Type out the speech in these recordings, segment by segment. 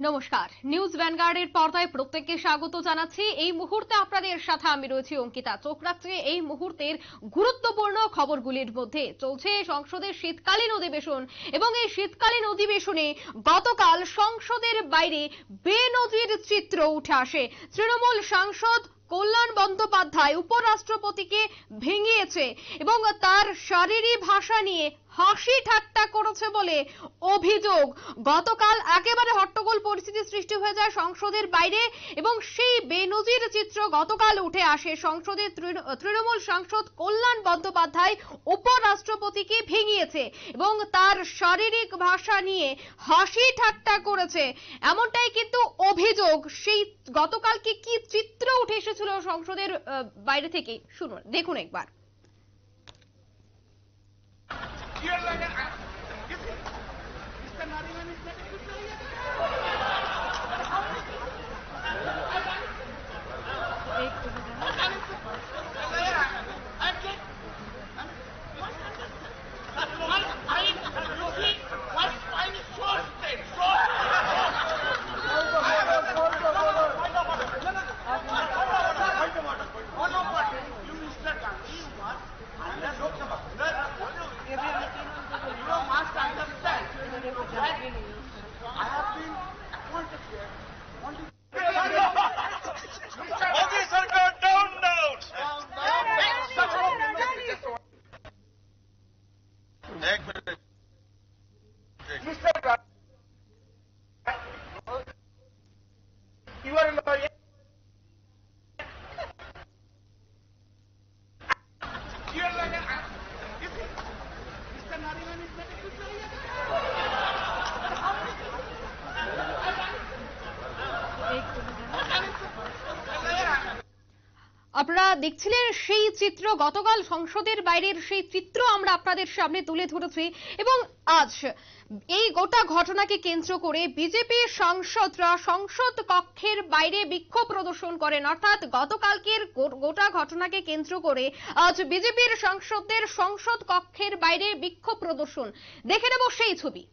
নমস্কার, নিউজ ভ্যানগার্ডের পর্দায় প্রত্যেককে স্বাগত জানাচ্ছি। এই মুহূর্তে আপনাদের সাথে আমি রয়েছি অঙ্কিতা। চোখ রাখছি এই মুহূর্তের গুরুত্বপূর্ণ খবরগুলির মধ্যে। চলছে সংসদের শীতকালীন অধিবেশন এবং এই শীতকালীন অধিবেশনে গতকাল সংসদের বাইরে বেনজির চিত্র উঠে আসে। তৃণমূল সাংসদ কল্যাণ বন্দ্যোপাধ্যায় উপরাষ্ট্রপতিকে ভেঙিয়েছে এবং তার শারীরিক ভাষা নিয়ে হাসি ঠাট্টা করেছে বলে অভিযোগ। গতকাল একেবারে হট্টগোল পরিস্থিতি সৃষ্টি হয়ে যায় সংসদের বাইরে এবং সেই বেনজির চিত্র গতকাল উঠে আসে। সংসদের তৃণমূল সাংসদ কল্যাণ বন্দ্যোপাধ্যায় উপরাষ্ট্রপতিকে ভেঙিয়েছে এবং তার শারীরিক ভাষা নিয়ে হাসি ঠাট্টা করেছে, এমনটাই কিন্তু অভিযোগ। সেই গতকালকে কি চিত্র উঠে এসেছিল সংসদের বাইরে থেকে শুনুন, দেখুন একবার। আপনারা দেখছিলেন সেই চিত্র, গতকাল সংসদের বাইরের সেই চিত্র আমরা আপনাদের সামনে তুলে ধরেছি। এবং আজ এই গোটা ঘটনাকে কেন্দ্র করে বিজেপির সাংসদরা সংসদ কক্ষের বাইরে বিক্ষোভ প্রদর্শন করেন। অর্থাৎ গতকালকের গোটা ঘটনাকে কেন্দ্র করে আজ বিজেপির সাংসদদের সংসদ কক্ষের বাইরে বিক্ষোভ প্রদর্শন। দেখে নেব সেই ছবি।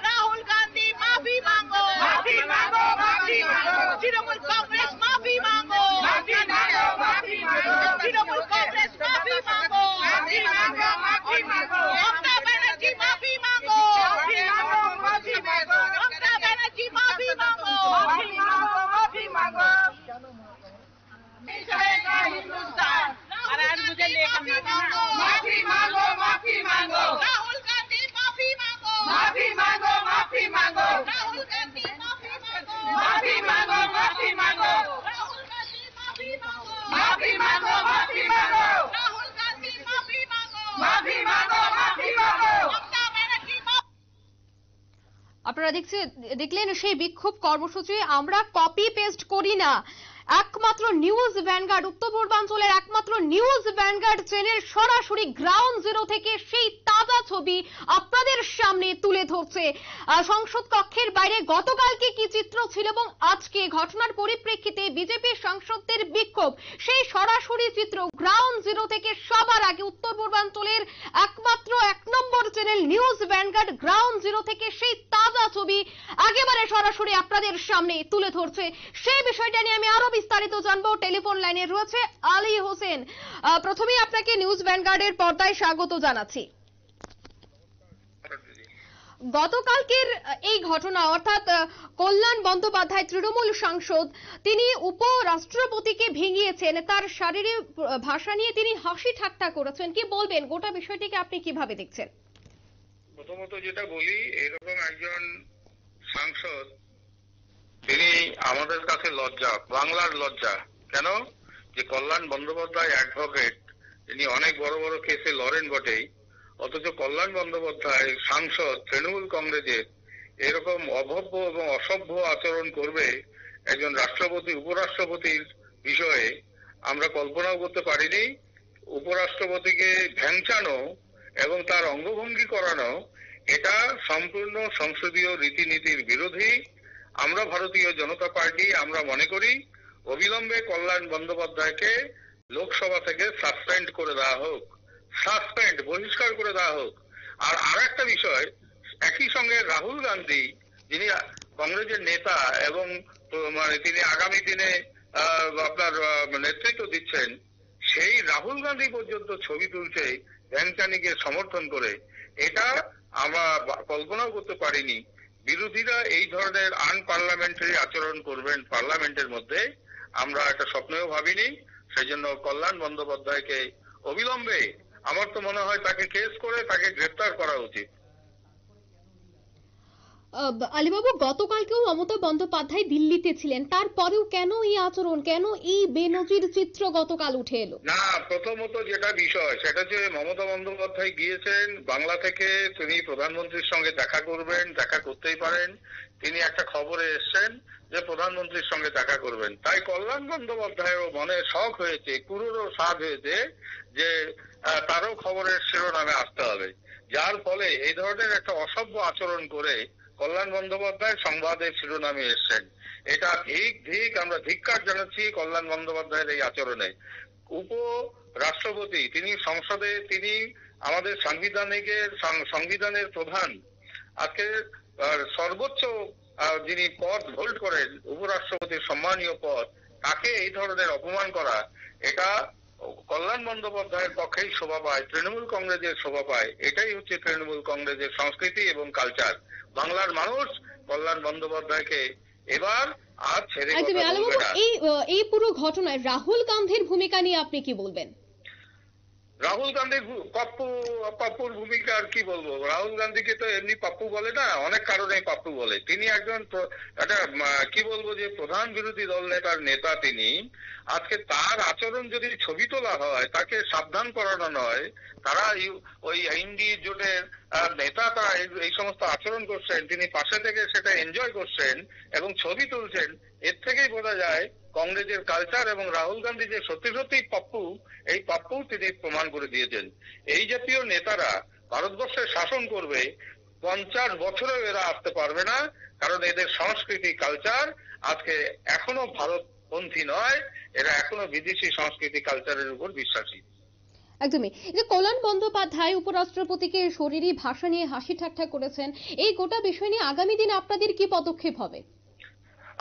राहुल गांधी माफी मांगो, माफी मांगो, माफी मांगो। तृणमूल कांग्रेस माफी मांगो, माफी मांगो, माफी मांगो। तृणमूल कांग्रेस माफी मांगो, माफी मांगो, माफी मांगो। ममता बनर्जी माफी मांगो, माफी मांगो, माफी मांगो। ममता बनर्जी माफी मांगो, माफी मांगो, माफी मांगो। नहीं चलेगा हिंदुस्तान। अरे आज मुझे लेकर मांगो, माफी मांगो, माफी मांगो। राहुल गांधी माफी मांगो, माफी मांगो, माफी मांगो। राहुल गांधी माफी मांगो, माफी मांगो, माफी मांगो। राहुल गांधी माफी मांगो, माफी मांगो, माफी मांगो। राहुल गांधी माफी मांगो, माफी मांगो, माफी मांगो। ममता बनर्जी আপনারা দেখলেন সেই বিক্ষোভ কর্মসূচি। আমরা কপি পেস্ট করি না, একমাত্র নিউজ ভ্যানগার্ড, উত্তর পূর্বাঞ্চলের একমাত্র নিউজ ভ্যানগার্ড চ্যানেল সরাসরি গ্রাউন্ড জিরো থেকে সেই তাজা ছবি আপনাদের সামনে তুলে ধরছে। সংসদ কক্ষের বাইরে গতকালকে কি চিত্র ছিল এবং আজকে ঘটনার পরিপ্রেক্ষিতে বিজেপির সাংসদদের বিক্ষোভ, সেই সরাসরি চিত্র গ্রাউন্ড জিরো থেকে সবার আগে উত্তর পূর্বাঞ্চলের একমাত্র 1 number channel news Vanguard ground zero থেকে সেই তাজা ছবি একেবারে সরাসরি আপনাদের সামনে তুলে ধরছে। সেই বিষয়টা নিয়ে আমি আরো বিস্তারিত জানবো। টেলিফোন লাইনে রয়েছে আলী হোসেন। প্রথমেই আপনাকে নিউজ ভ্যানগার্ডের পর্দায় স্বাগত জানাচ্ছি। গতকালকের এই ঘটনা, অর্থাৎ কল্যাণ বন্দ্যোপাধ্যায় তৃণমূল সাংসদ, তিনি উপরাষ্ট্রপতিকে ভেঙিয়েছেন, তার শারীরিক ভাষা নিয়ে তিনি হাসি ঠাট্টা করেছেন। কি বলবেন, গোটা বিষয়টিকে আপনি কিভাবে দেখছেন? প্রথমত যেটা বলি, এরকম একজন সাংসদ তিনি আমাদের কাছে লজ্জা, বাংলার লজ্জা। কেন? যে কল্যাণ বন্দ্যোপাধ্যায় অ্যাডভোকেট, তিনি অনেক বড় বড় কেসে লড়েন বটেই, অথচ কল্যাণ বন্দ্যোপাধ্যায় সাংসদ তৃণমূল কংগ্রেসের এরকম অভব্য এবং অসভ্য আচরণ করবে একজন রাষ্ট্রপতি উপরাষ্ট্রপতির বিষয়ে আমরা কল্পনাও করতে পারিনি। উপরাষ্ট্রপতিকে ভ্যাংচানো এবং তার অঙ্গভঙ্গি করানো এটা সম্পূর্ণ সংসদীয় রীতিনীতির বিরোধী। আমরা ভারতীয় জনতা পার্টি আমরা মনে করি অবিলম্বে কল্যাণ বন্দ্যোপাধ্যায়কে লোকসভা থেকে সাসপেন্ড করে দেওয়া হোক, বহিষ্কার করে দেওয়া হোক। আর আরেকটা বিষয়, একই সঙ্গে রাহুল গান্ধী, যিনি কংগ্রেসের নেতা এবং মানে তিনি আগামী দিনে আপনার নেতৃত্ব দিচ্ছেন, সেই রাহুল গান্ধী পর্যন্ত ছবি তুলছে ভ্যানচানিকে সমর্থন করে। এটা আমরা কল্পনাও করতে পারিনি বিরোধীরা এই ধরনের আনপার্লামেন্টারি আচরণ করবেন পার্লামেন্টের মধ্যে। আমরা একটা স্বপ্নেও ভাবিনি। সেই জন্য কল্যাণ বন্দ্যোপাধ্যায়কে অবিলম্বে, আমার তো মনে হয় তাকে কেস করে তাকে গ্রেফতার করা উচিত। আলীবাবু, গতকালকেও মমতা বন্দ্যোপাধ্যায় দিল্লিতে ছিলেন, তারপরেও কেন এই আচরণ, কেন এই বেনজির চিত্র গতকাল উঠে এলো? না, প্রথমত যেটা বিষয় সেটা যে মমতা বন্দ্যোপাধ্যায় গিয়েছেন বাংলা থেকে, তিনি প্রধানমন্ত্রীর সঙ্গে দেখা করবেন, দেখা করতেই পারেন। তিনি একটা খবরে এসছেন যে প্রধানমন্ত্রীর সঙ্গে দেখা করবেন, তাই কল্যাণ বন্দ্যোপাধ্যায়েরও মনে শখ হয়েছে, কুরুরও স্বাদ হয়েছে যে তারও খবরের শিরোনামে আসতে হবে, যার ফলে এই ধরনের একটা অসভ্য আচরণ করে কল্যাণ বন্দ্যোপাধ্যায় সংবাদের শিরোনামে এসছেন। এটা ঠিক আমরা ধিক্কার জানাচ্ছি কল্যাণ বন্দ্যোপাধ্যায়ের এই আচরণে। উপরাষ্ট্রপতি, তিনি সংসদে, তিনি আমাদের সংবিধানের প্রধান, আজকে সর্বোচ্চ যিনি পদ হোল্ড করেন, উপরাষ্ট্রপতির সম্মানীয় পদ, তাকে এই ধরনের অপমান করা, এটা কল্যাণ বন্দ্যোপাধ্যায়ের পক্ষেই শোভা পায়, তৃণমূল কংগ্রেসের শোভা পায়। এটাই হচ্ছে তৃণমূল কংগ্রেসের সংস্কৃতি এবং কালচার। বাংলার মানুষ কল্যাণ বন্দ্যোপাধ্যায়কে এবার আর ছেড়ে কথা বলবে না। এই পুরো ঘটনায় রাহুল গান্ধীর ভূমিকা নিয়ে আপনি কি বলবেন? রাহুল গান্ধীর পাপ্পুর ভূমিকা আর কি বলবো? রাহুল গান্ধীকে তো এমনি পাপ্পু বলে না, অনেক কারণে পাপ্পু বলে। তিনি একজন একটা কি বলবো যে প্রধান বিরোধী দল নেতার নেতা তিনি। আজকে তার আচরণ যদি ছবি তোলা হয়, তাকে সাবধান করানো নয়, তারা ওই ইন্ডি জোটের নেতা, তারা এই সমস্ত আচরণ করছেন, তিনি পাশে থেকে সেটা এনজয় করছেন এবং ছবি তুলছেন, এর থেকেই বোঝা যায় কংগ্রেসের কালচার এবং রাহুল গান্ধী যে সত্যি সত্যি পাপ্পু, এই পাপ্পু তিনি প্রমাণ করে দিয়েছেন। এই জাতীয় নেতারা ভারতবর্ষের শাসন করবে 50 বছরেও এরা আসতে পারবে না, কারণ এদের সংস্কৃতি কালচার আজকে এখনো ভারতপন্থী নয়, এরা এখনো বিদেশি সংস্কৃতি কালচারের উপর বিশ্বাসী। একদমই। যে কল্যাণ বন্দ্যোপাধ্যায় উপরাষ্ট্রপতিকে শরীরী ভাষা নিয়ে হাসি ঠাট্টা করেছেন, এই গোটা বিষয় নিয়ে আগামী দিনে আপনাদের কি পদক্ষেপ হবে?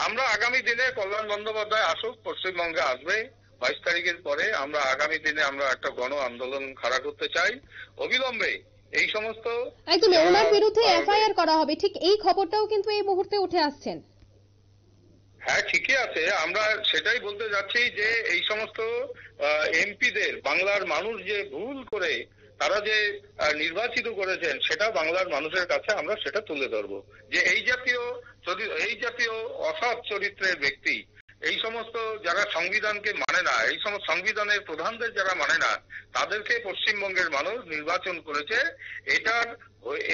আমরা আগামী দিনে কল্যাণ বন্দ্যোপাধ্যায় আসুক, পশ্চিমবঙ্গে আসবে 22 তারিখের পরে, আমরা আগামী দিনে আমরা একটা গণ আন্দোলন খাড়া করতে চাই অবিলম্বে। এই সমস্ত একদমই, ওনার বিরুদ্ধে এফআইআর করা হবে, ঠিক এই খবরটাও কিন্তু এই মুহূর্তে উঠে আসছেন। হ্যাঁ, ঠিকই আছে, আমরা সেটাই বলতে যাচ্ছি যে এই সমস্ত এমপিদের বাংলার মানুষ যে ভুল করে তারা যে নির্বাচিত করেছেন, সেটা বাংলার মানুষের কাছে আমরা সেটা তুলে ধরবো যে এই জাতীয় অসৎ চরিত্রের ব্যক্তি, এই সমস্ত যারা সংবিধানকে মানে না, এই সমস্ত সংবিধানের প্রধানদের যারা মানে না, তাদেরকে পশ্চিমবঙ্গের মানুষ নির্বাচন করেছে।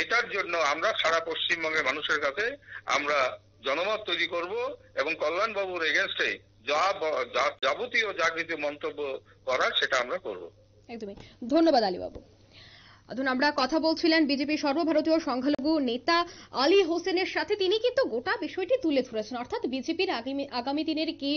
এটার জন্য আমরা সারা পশ্চিমবঙ্গের মানুষের কাছে আমরা জনমত তৈরি করব এবং কল্যাণ বাবুর এগেনস্টে যাবতীয় যা কিছু মন্তব্য করার সেটা আমরা করব। একদমই, ধন্যবাদ আলীবাবু। আমরা কথা বলছিলেন বিজেপি সর্বভারতীয় সংখ্যালঘু নেতা আলী হোসেনের সাথে। তিনি কিন্তু গোটা বিষয়টি তুলে ধরেছেন, অর্থাৎ বিজেপির আগামী দিনের কি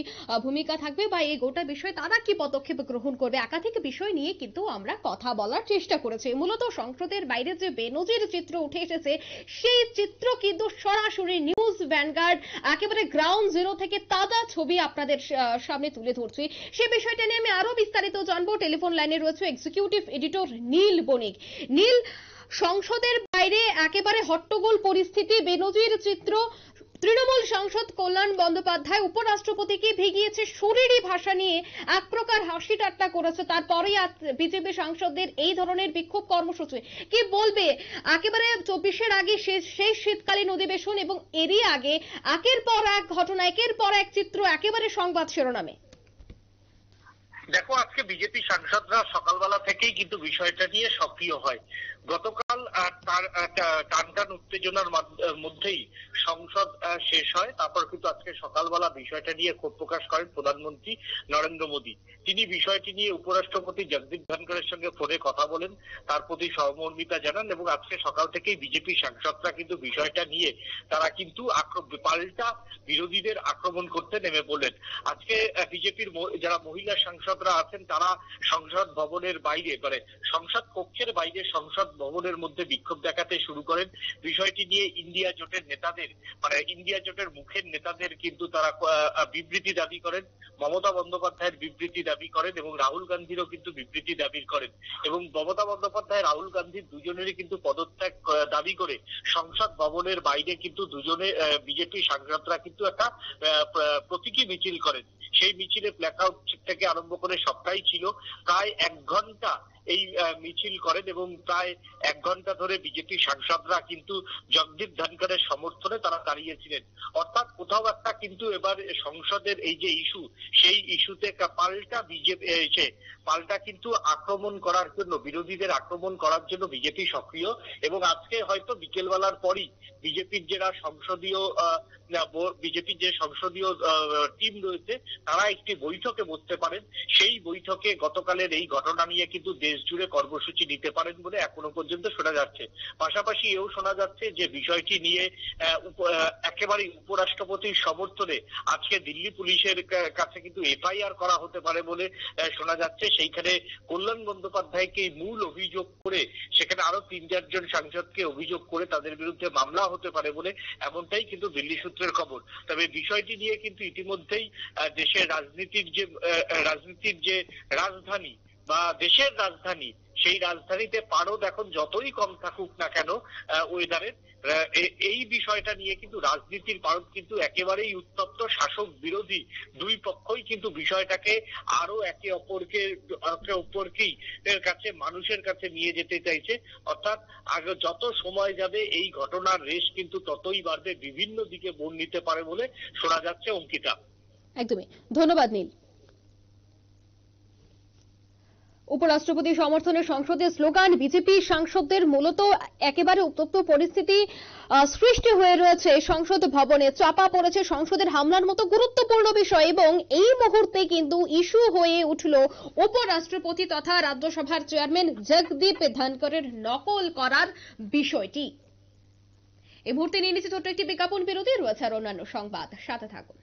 ভূমিকা থাকবে বা এই গোটা বিষয়ে তারা কি পদক্ষেপ গ্রহণ করবে, একাধিক বিষয় নিয়ে কিন্তু আমরা কথা বলার চেষ্টা করেছি। মূলত সংসদের বাইরে যে বেনজির চিত্র উঠে এসেছে, সেই চিত্র কিন্তু সরাসরি নিউজ ভ্যানগার্ড একেবারে গ্রাউন্ড জিরো থেকে তাজা ছবি আপনাদের সামনে তুলে ধরছি। সে বিষয়টা নিয়ে আমি আরো বিস্তারিত জানবো। টেলিফোন লাইনে রয়েছে এক্সিকিউটিভ এডিটর নীল বণিক। নীল, সংসদের বাইরে একেবারে হট্টগোল পরিস্থিতি, বেনজির চিত্র, তৃণমূল সাংসদ কল্যাণ বন্দ্যোপাধ্যায় উপরাষ্ট্রপতিকে ভেঙিয়েছে শরীরী ভাষা নিয়ে, এক প্রকার হাসি ঠাট্টা করেছে, তারপরেই বিজেপি সাংসদদের এই ধরনের বিক্ষোভ কর্মসূচি। কি বলবে? একেবারে 24-এর আগে শেষ শীতকালীন অধিবেশন এবং এরই আগে একের পর এক ঘটনা, একের পর এক চিত্র একেবারে সংবাদ শিরোনামে। দেখো, আজকে বিজেপি সাংসদরা সকালবেলা থেকেই কিন্তু বিষয়টা নিয়ে সক্রিয় হয়। গতকাল তার টান উত্তেজনার মধ্যেই সংসদ শেষ হয়। তারপর কিন্তু আজকে সকালবেলা বিষয়টা নিয়ে ক্ষোভ প্রকাশ করেন প্রধানমন্ত্রী নরেন্দ্র মোদী। তিনি বিষয়টি নিয়ে উপরাষ্ট্রপতি জগদীপ ধনখড়ের সঙ্গে ফোনে কথা বলেন, তার প্রতি সহমর্মিতা জানান এবং আজকে সকাল থেকেই বিজেপি সাংসদরা কিন্তু বিষয়টা নিয়ে তারা কিন্তু পাল্টা বিরোধীদের আক্রমণ করতে নেমে পড়লেন। আজকে বিজেপির যারা মহিলা সাংসদরা আছেন তারা সংসদ ভবনের বাইরে মানে সংসদ কক্ষের বাইরে সংসদ ভবনের মধ্যে বিক্ষোভ দেখাতে শুরু করেন। বিষয়টি নিয়ে ইন্ডিয়া জোটের নেতাদের মানে ইন্ডিয়া জোটের মুখের নেতাদের কিন্তু তারা বিবৃতি দাবি করেন, মমতা বন্দ্যোপাধ্যায়ের বিবৃতি দাবি করেন এবং রাহুল গান্ধীরও কিন্তু বিবৃতি দাবি করেন এবং মমতা বন্দ্যোপাধ্যায় রাহুল গান্ধীর দুজনেরই কিন্তু পদত্যাগ দাবি করে সংসদ ভবনের বাইরে কিন্তু দুজনে বিজেপি সাংসদরা কিন্তু একটা প্রতীকী মিছিল করেন। সেই মিছিলে প্ল্যাকার্ড থেকে আরম্ভ করে সবটাই ছিল। প্রায় 1 ঘন্টা এই মিছিল করেন এবং প্রায় 1 ঘন্টা ধরে বিজেপি সাংসদরা কিন্তু জগদীপ ধনখড়ের সমর্থনে তারা দাঁড়িয়েছিলেন। অর্থাৎ কোথাও একটা কিন্তু এবার সংসদের এই যে ইস্যু, সেই ইস্যুতে পাল্টা কিন্তু আক্রমণ করার জন্য, বিরোধীদের আক্রমণ করার জন্য বিজেপি সক্রিয় এবং আজকে হয়তো বিকেলবেলার পরই বিজেপির যে সংসদীয় টিম রয়েছে তারা একটি বৈঠকে বসতে পারেন। সেই বৈঠকে গতকালের এই ঘটনা নিয়ে কিন্তু দেশ জুড়ে কর্মসূচি নিতে পারেন বলে এখনো পর্যন্ত শোনা যাচ্ছে। পাশাপাশি এও শোনা যাচ্ছে যে বিষয়টি নিয়ে একেবারেই উপরাষ্ট্রপতির সমর্থনে আজকে দিল্লি পুলিশের কাছে কিন্তু এফআইআর করা হতে পারে বলে শোনা যাচ্ছে। সেইখানে কল্যাণ বন্দ্যোপাধ্যায়কে মূল অভিযোগ করে সেখানে আরো 3-4 জন সাংসদকে অভিযোগ করে তাদের বিরুদ্ধে মামলা হতে পারে বলে এমনটাই কিন্তু দিল্লি সূত্রের খবর। তবে বিষয়টি নিয়ে কিন্তু ইতিমধ্যেই দেশের রাজনীতির যে রাজধানী বা দেশের রাজধানী, সেই রাজধানীতে পারদ এখন যতই কম থাকুক না কেন ওয়েদারের, এই বিষয়টা নিয়ে কিন্তু রাজনীতির পারদ কিন্তু একেবারেই উত্তপ্ত। শাসক বিরোধী দুই পক্ষই কিন্তু বিষয়টাকে আরো একে অপরকেই কাছে মানুষের কাছে নিয়ে যেতে চাইছে। অর্থাৎ আগে যত সময় যাবে এই ঘটনার রেশ কিন্তু ততই বাড়বে, বিভিন্ন দিকে মোড় নিতে পারে বলে শোনা যাচ্ছে। অঙ্কিতা, একদমই ধন্যবাদ নীল। উপরাষ্ট্রপতি সমর্থনে সংসদের স্লোগান, বিজেপি সাংসদদের মূলত একেবারে উত্তপ্ত পরিস্থিতি সৃষ্টি হয়ে রয়েছে সংসদ ভবনে। চাপা পড়েছে সংসদের হামলার মতো গুরুত্বপূর্ণ বিষয় এবং এই মুহূর্তে কিন্তু ইস্যু হয়ে উঠল উপরাষ্ট্রপতি তথা রাজ্যসভার চেয়ারম্যান জগদীপ ধনখড়ের নকল করার বিষয়টি। এই মুহূর্তে নিয়ে নিচ্ছে ছোট্ট একটি বিজ্ঞাপন বিরতি, রয়েছে আর অন্যান্য সংবাদ, সাথে থাকুন।